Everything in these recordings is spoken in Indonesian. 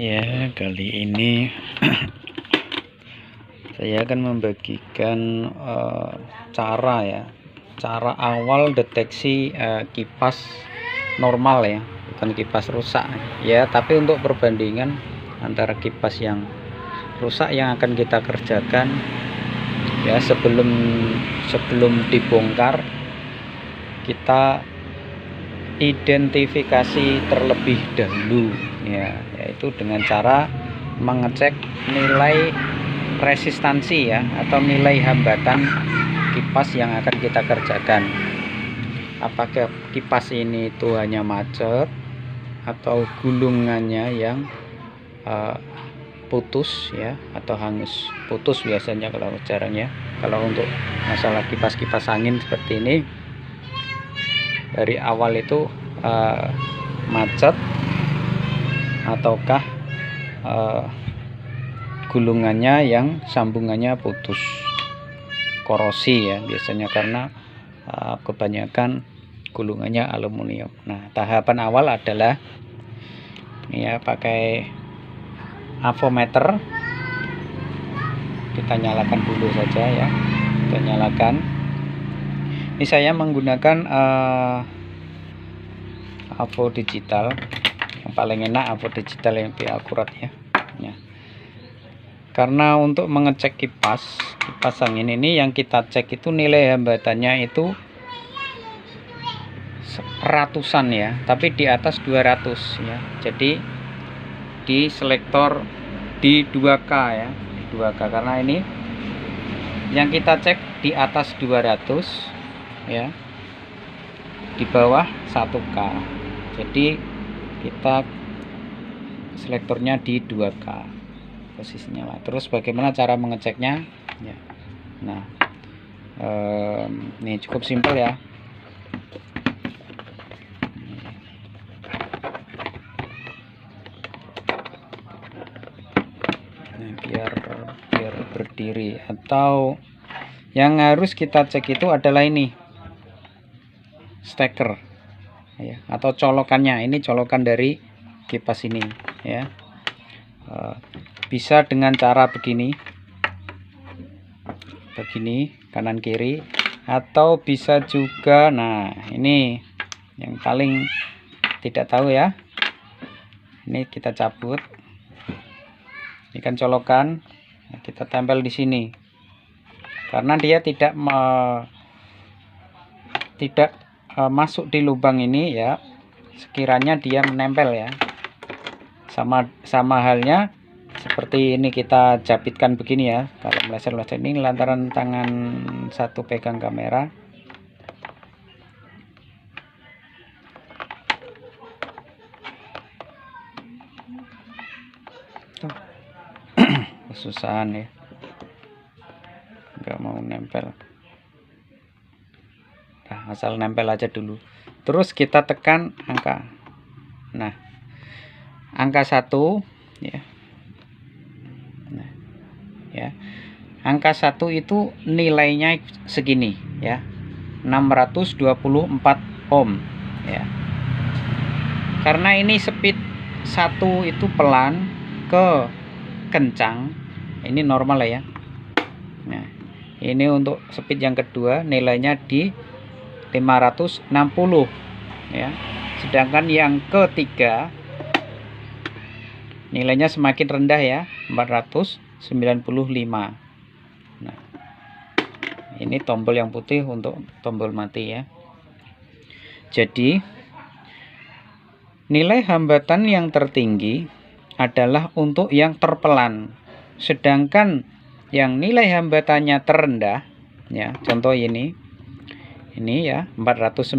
Ya, kali ini saya akan membagikan cara awal deteksi kipas normal ya, bukan kipas rusak ya, tapi untuk perbandingan antara kipas yang rusak yang akan kita kerjakan ya, sebelum dibongkar kita identifikasi terlebih dahulu ya, yaitu dengan cara mengecek nilai resistansi ya, atau nilai hambatan kipas yang akan kita kerjakan. Apakah kipas ini itu hanya macet atau gulungannya yang putus ya, atau hangus. Putus biasanya, kalau jarang ya. Kalau untuk masalah kipas-kipas angin seperti ini, dari awal itu macet ataukah gulungannya yang sambungannya putus, korosi ya biasanya, karena kebanyakan gulungannya aluminium. Nah, tahapan awal adalah ini ya, pakai avometer. Kita nyalakan dulu saja ya, kita nyalakan. Ini saya menggunakan avo digital, yang paling enak avo digital yang lebih akurat ya. Karena untuk mengecek kipas angin ini, yang kita cek itu nilai hambatannya itu ratusan ya, tapi di atas 200 ya. Jadi di selektor di 2K ya, di 2K, karena ini yang kita cek di atas 200 ya, di bawah 1K. Jadi kita selektornya di 2K posisinya lah. Terus bagaimana cara mengeceknya ya? Nah, ini cukup simpel ya. Nah, biar berdiri, atau yang harus kita cek itu adalah ini steker ya, atau colokannya. Ini colokan dari kipas ini ya. Bisa dengan cara begini kanan kiri, atau bisa juga, nah ini yang paling tidak tahu ya, ini kita cabut. Ini kan colokan, kita tempel di sini karena dia tidak masuk di lubang ini ya, sekiranya dia menempel ya. Sama halnya seperti ini, kita jepitkan begini ya. Kalau meleset ini lantaran tangan satu pegang kamera. Kesusahan ya, nggak mau nempel. Nah, asal nempel aja dulu. Terus kita tekan angka. Nah, angka 1 ya. Nah, ya. Angka 1 itu nilainya segini ya. 624 ohm ya. Karena ini speed 1 itu pelan ke kencang, ini normal ya. Nah, ini untuk speed yang kedua nilainya di 560 ya. Sedangkan yang ketiga nilainya semakin rendah ya, 495. Nah, ini tombol yang putih untuk tombol mati ya. Jadi nilai hambatan yang tertinggi adalah untuk yang terpelan, sedangkan yang nilai hambatannya terendah ya, contoh ini ya 495,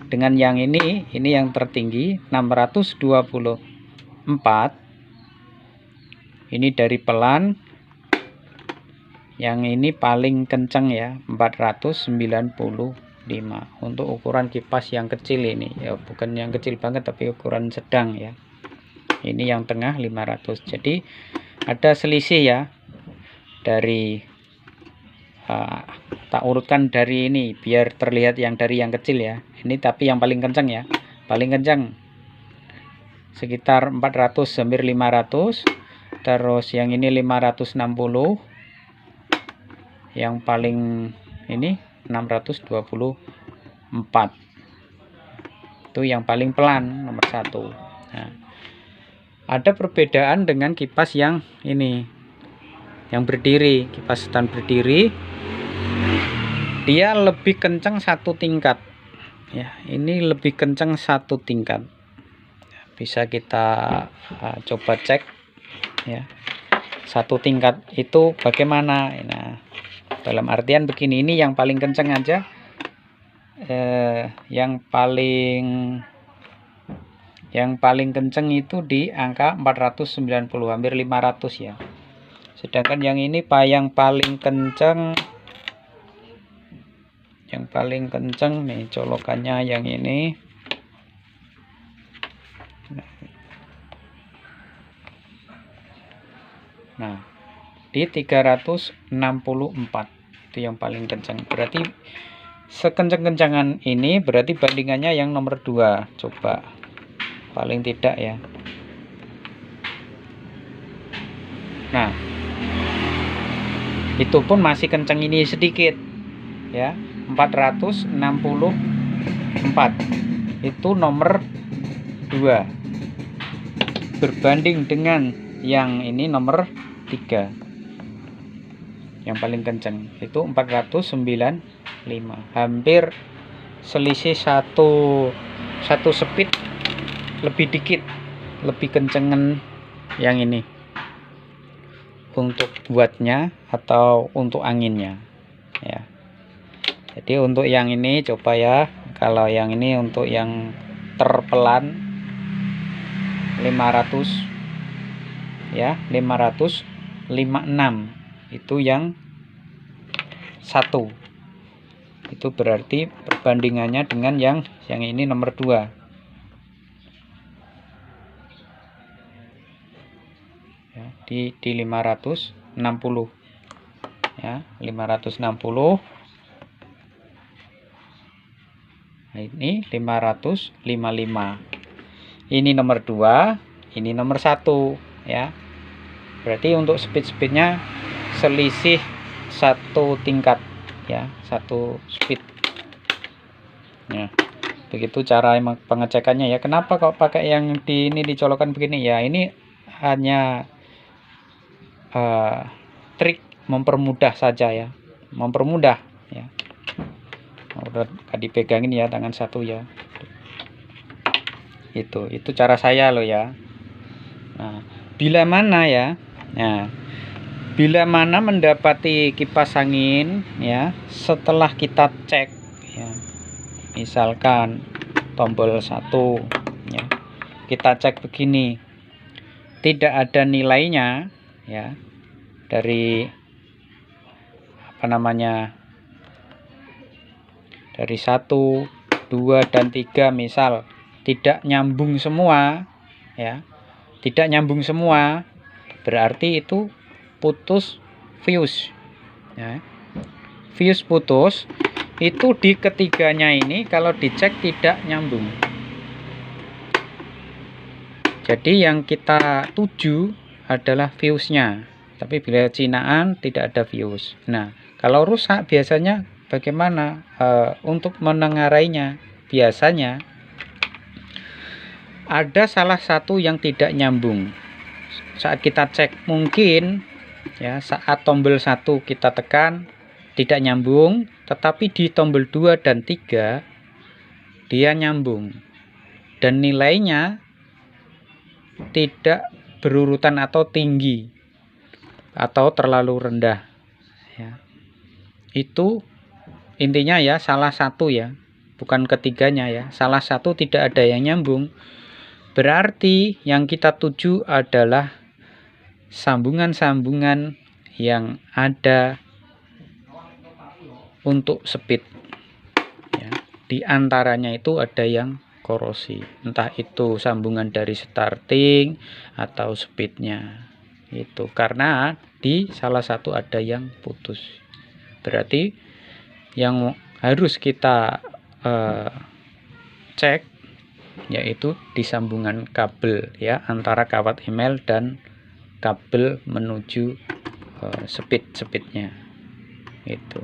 dengan yang ini yang tertinggi 624. Ini dari pelan, yang ini paling kencang ya, 495 untuk ukuran kipas yang kecil ini ya, bukan yang kecil banget tapi ukuran sedang ya. Ini yang tengah 500. Jadi ada selisih ya, dari tak urutkan dari ini biar terlihat yang dari yang kecil ya. Ini tapi yang paling kencang ya, paling kencang sekitar 400 hampir 500. Terus yang ini 560, yang paling ini 624. Itu yang paling pelan, nomor 1. Nah, ada perbedaan dengan kipas yang ini, yang berdiri. Kipas stand berdiri dia lebih kencang 1 tingkat ya, ini lebih kencang 1 tingkat. Bisa kita coba cek ya, 1 tingkat itu bagaimana. Nah, dalam artian begini, ini yang paling kencang aja, yang paling kenceng itu di angka 490, hampir 500 ya. Sedangkan yang ini yang paling kenceng nih colokannya yang ini. Nah, di 364 itu yang paling kencang. Berarti sekencang-kencangan ini berarti bandingannya yang nomor 2. Coba paling tidak ya. Nah, itu pun masih kencang ini sedikit ya, 464 itu nomor 2 berbanding dengan yang ini nomor 3 yang paling kencang itu 495, hampir selisih satu speed lebih dikit, lebih kencengan yang ini untuk buatnya atau untuk anginnya ya. Jadi untuk yang ini coba ya, kalau yang ini untuk yang terpelan 500 ya, 556 itu yang 1. Itu berarti perbandingannya dengan yang ini nomor 2 ya, di 560 ya, 560. Nah, ini 555. Ini nomor 2, ini nomor 1 ya. Berarti untuk speed-speednya selisih 1 tingkat ya, 1 speed. Nah, begitu cara pengecekannya ya. Kenapa kok pakai yang ini dicolokkan begini ya? Ini hanya trik mempermudah saja ya, mempermudah ya. Udah dipegangin ya tangan 1 ya. Itu cara saya loh ya. Nah, bila mana ya, nah, bila mana mendapati kipas angin ya, setelah kita cek ya, misalkan tombol 1 ya, kita cek begini, tidak ada nilainya ya, dari apa namanya, dari 1, 2 dan 3 misal tidak nyambung semua ya, tidak nyambung semua, berarti itu putus fuse ya. Fuse putus itu di ketiganya ini kalau dicek tidak nyambung. Jadi yang kita tuju adalah fuse-nya, tapi bila cinaan tidak ada fuse. Nah, kalau rusak biasanya bagaimana untuk menengarainya? Biasanya ada salah satu yang tidak nyambung. Saat kita cek mungkin ya, saat tombol 1 kita tekan tidak nyambung, tetapi di tombol 2 dan 3 dia nyambung dan nilainya tidak berurutan atau tinggi atau terlalu rendah ya. Itu intinya ya, salah satu ya, bukan ketiganya ya, salah satu tidak ada yang nyambung. Berarti yang kita tuju adalah sambungan-sambungan yang ada untuk speed ya. Di antaranya itu ada yang korosi, entah itu sambungan dari starting atau speednya, itu karena di salah satu ada yang putus. Berarti yang harus kita cek yaitu di sambungan kabel ya, antara kawat email dan kabel menuju speednya itu.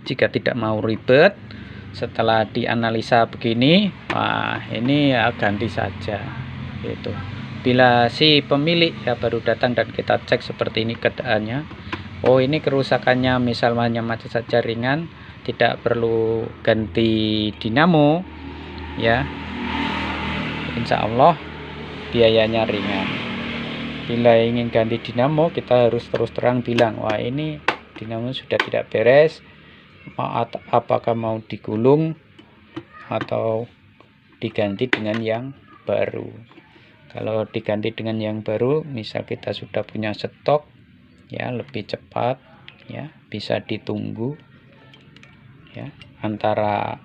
Jika tidak mau ribet, setelah dianalisa begini, wah ini ya ganti saja gitu. Bila si pemilik ya baru datang dan kita cek seperti ini keadaannya, oh ini kerusakannya misalnya macet saja ringan, tidak perlu ganti dinamo ya, insya Allah biayanya ringan. Bila ingin ganti dinamo, kita harus terus terang bilang, wah ini dinamo sudah tidak beres, apakah mau digulung atau diganti dengan yang baru. Kalau diganti dengan yang baru, misal kita sudah punya stok ya, lebih cepat ya, bisa ditunggu ya, antara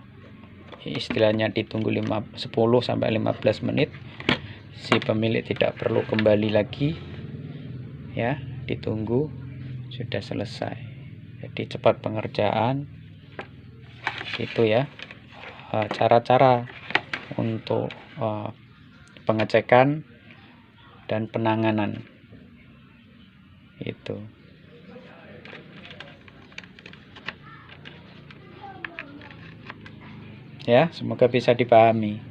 istilahnya ditunggu 10 sampai 15 menit. Si pemilik tidak perlu kembali lagi ya, ditunggu sudah selesai. Jadi cepat pengerjaan itu ya. Cara-cara untuk pengecekan dan penanganan itu ya, semoga bisa dipahami.